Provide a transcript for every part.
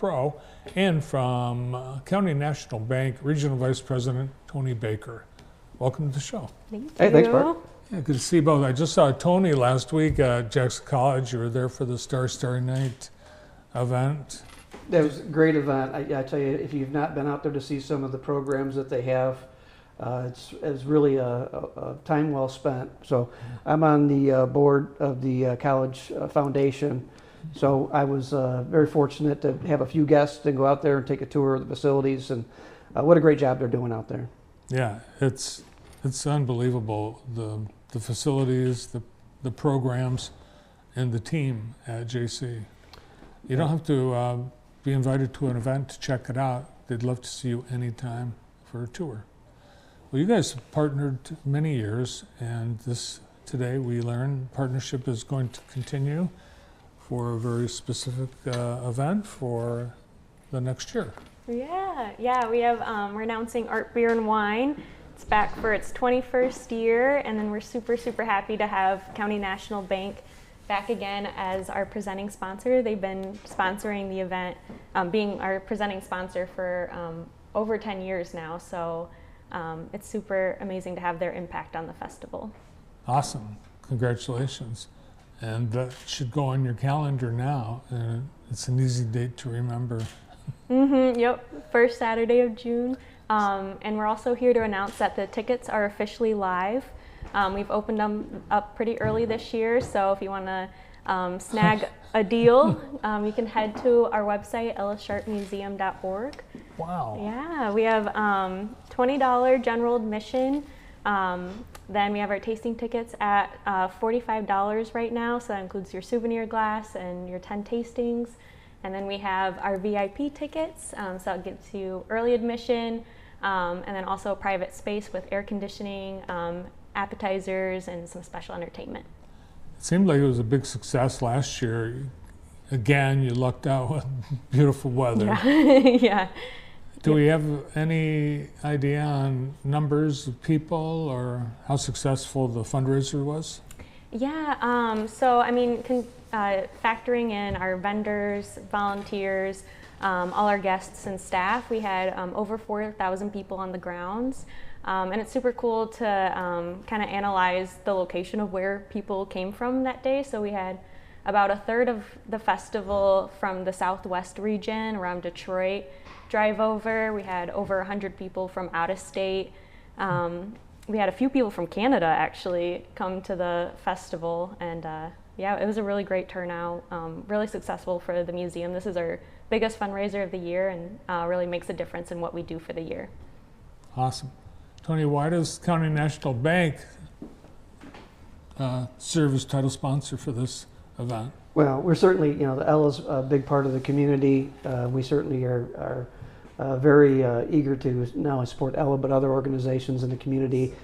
Pro, and from County National Bank Regional Vice President Tony Baker. Welcome to the show. Thank you. Hey, thanks, Bart. Yeah, good to see you both. I just saw Tony last week at Jackson College. You were there for the Starry Night event. That was a great event. I tell you, if you've not been out there to see some of the programs that they have, it's really a time well spent. So I'm on the board of the College Foundation. So I was very fortunate to have a few guests and go out there and take a tour of the facilities. And what a great job they're doing out there. Yeah, it's unbelievable, the facilities, the programs, and the team at JC. You don't have to be invited to an event to check it out. They'd love to see you anytime for a tour. Well, you guys have partnered many years, and today we learn partnership is going to continue for a very specific event for the next year. Yeah, we have, we're announcing Art Beer and Wine. It's back for its 21st year, and then we're super, super happy to have County National Bank back again as our presenting sponsor. They've been sponsoring the event, being our presenting sponsor for over 10 years now, so it's super amazing to have their impact on the festival. Awesome, congratulations. And that should go on your calendar now, and it's an easy date to remember. Yep, first Saturday of June. And we're also here to announce that the tickets are officially live. We've opened them up pretty early this year, so if you want to snag a deal, you can head to our website, ellissharpmuseum.org. Wow. Yeah, we have $20 general admission. Then we have our tasting tickets at $45 right now, so that includes your souvenir glass and your 10 tastings. And then we have our VIP tickets, so that gives you early admission, and then also a private space with air conditioning, appetizers, and some special entertainment. It seemed like it was a big success last year. Again, you lucked out with beautiful weather. Yeah. Do we have any idea on numbers of people or how successful the fundraiser was? Yeah, so I mean, factoring in our vendors, volunteers, all our guests and staff, we had over 4,000 people on the grounds. And it's super cool to kind of analyze the location of where people came from that day. So we had about a third of the festival from the Southwest region around Detroit drive over. We had over 100 people from out of state. We had a few people from Canada actually come to the festival, and yeah, it was a really great turnout, really successful for the museum. This is our biggest fundraiser of the year, and really makes a difference in what we do for the year. Awesome. Tony, why does County National Bank serve as title sponsor for this event? Well, we're certainly, the Ella's a big part of the community. We certainly are very eager to not only support Ella, but other organizations in the community.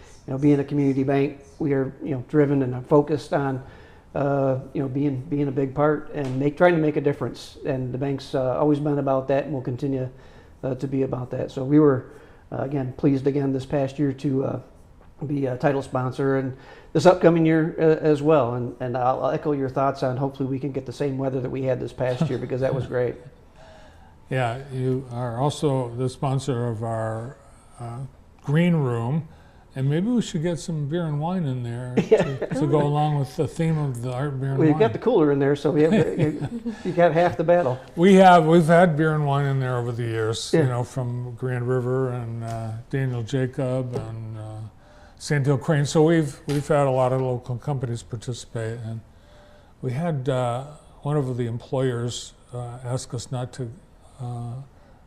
Being a community bank, we are, driven and focused on, being a big part and trying to make a difference. And the bank's always been about that, and will continue to be about that. So we were, again, pleased again this past year to be a title sponsor, and this upcoming year as well. And I'll echo your thoughts on hopefully we can get the same weather that we had this past year, because that was great. Yeah, you are also the sponsor of our green room, and maybe we should get some beer and wine in there to go along with the theme of the Art Beer and Well, Wine. you've got the cooler in there, so you got half the battle. We've had beer and wine in there over the years, from Grand River and Daniel Jacob and Sandhill Crane. So we've had a lot of local companies participate, and we had one of the employers ask us not to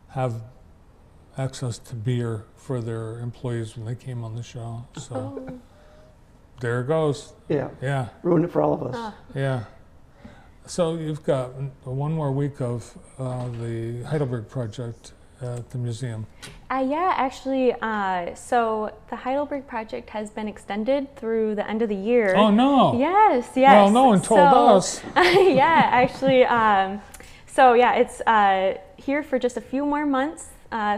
have access to beer for their employees when they came on the show. So there it goes. Yeah. Ruined it for all of us. Yeah. So you've got one more week of the Heidelberg project at the museum. Yeah, actually, so the Heidelberg project has been extended through the end of the year. Oh, no. Yes. Well, no one told us. Yeah, actually, so yeah, it's here for just a few more months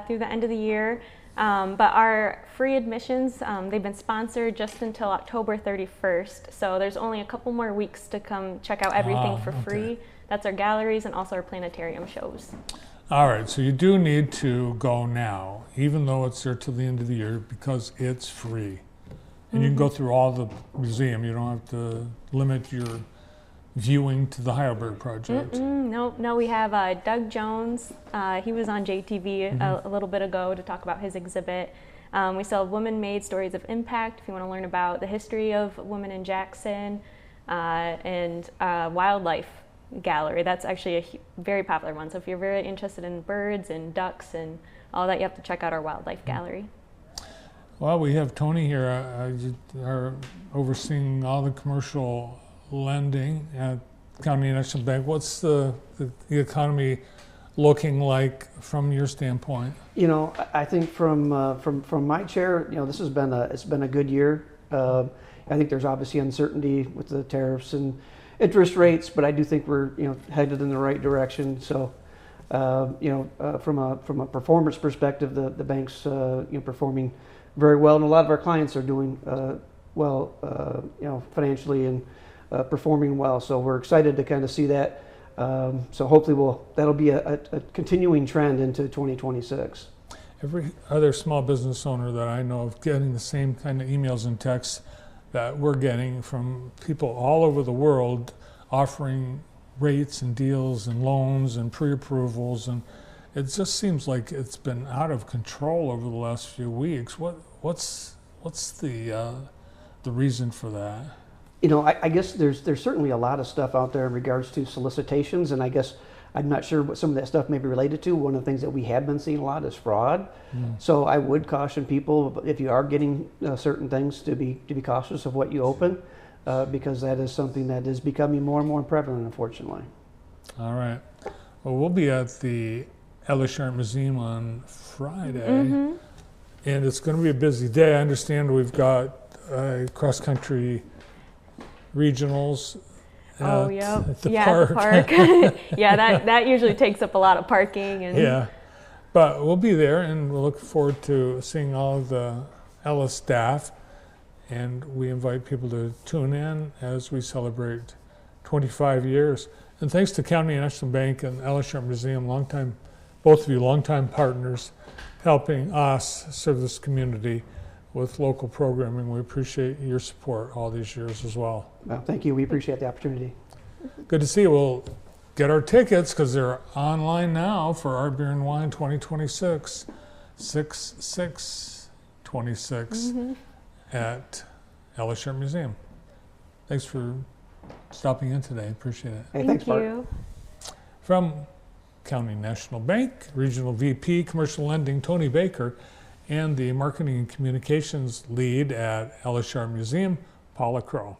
through the end of the year. But our free admissions, they've been sponsored just until October 31st. So there's only a couple more weeks to come check out everything for free. That's our galleries and also our planetarium shows. All right, so you do need to go now, even though it's there till the end of the year, because it's free. And you can go through all the museum. You don't have to limit your viewing to the Heidelberg Project. No, we have Doug Jones. He was on JTV a little bit ago to talk about his exhibit. We still have Women Made Stories of Impact if you want to learn about the history of women in Jackson, and Wildlife Gallery. That's actually a very popular one. So if you're very interested in birds and ducks and all that, you have to check out our Wildlife Gallery. Well, we have Tony here, you are overseeing all the commercial lending at County National Bank. What's the economy looking like from your standpoint? You know, I think from my chair, you know, this has been it's been a good year. I think there's obviously uncertainty with the tariffs and interest rates, but I do think we're, you know, headed in the right direction. So, you know, from a performance perspective, the bank's you know, performing very well, and a lot of our clients are doing well, you know, financially and performing well. So we're excited to kind of see that. So hopefully that'll be a continuing trend into 2026. Every other small business owner that I know of getting the same kind of emails and texts that we're getting from people all over the world offering rates and deals and loans and pre-approvals, and it just seems like it's been out of control over the last few weeks. What's the reason for that? You know, I guess there's certainly a lot of stuff out there in regards to solicitations, and I guess I'm not sure what some of that stuff may be related to. One of the things that we have been seeing a lot is fraud. So I would caution people, if you are getting certain things, to be cautious of what you open, because that is something that is becoming more and more prevalent, unfortunately. All right. Well, we'll be at the Ellisharp Museum on Friday, and it's going to be a busy day. I understand we've got cross-country regionals at the park. Yeah, that usually takes up a lot of parking. And yeah, but we'll be there, and we'll look forward to seeing all of the Ellis staff, and we invite people to tune in as we celebrate 25 years. And thanks to County National Bank and Ellisharp Museum, both of you longtime partners, helping us serve this community with local programming. We appreciate your support all these years as well. Well, thank you. We appreciate the opportunity. Good to see you. We'll get our tickets because they're online now for Art, Beer, and Wine 2026, 6/6/26 at Ellisharp Museum. Thanks for stopping in today. Appreciate it. Hey, thanks, Bart. you. From County National Bank, Regional VP Commercial Lending Tony Baker, and the Marketing and Communications Lead at Ellisharp Museum, Paula Crow.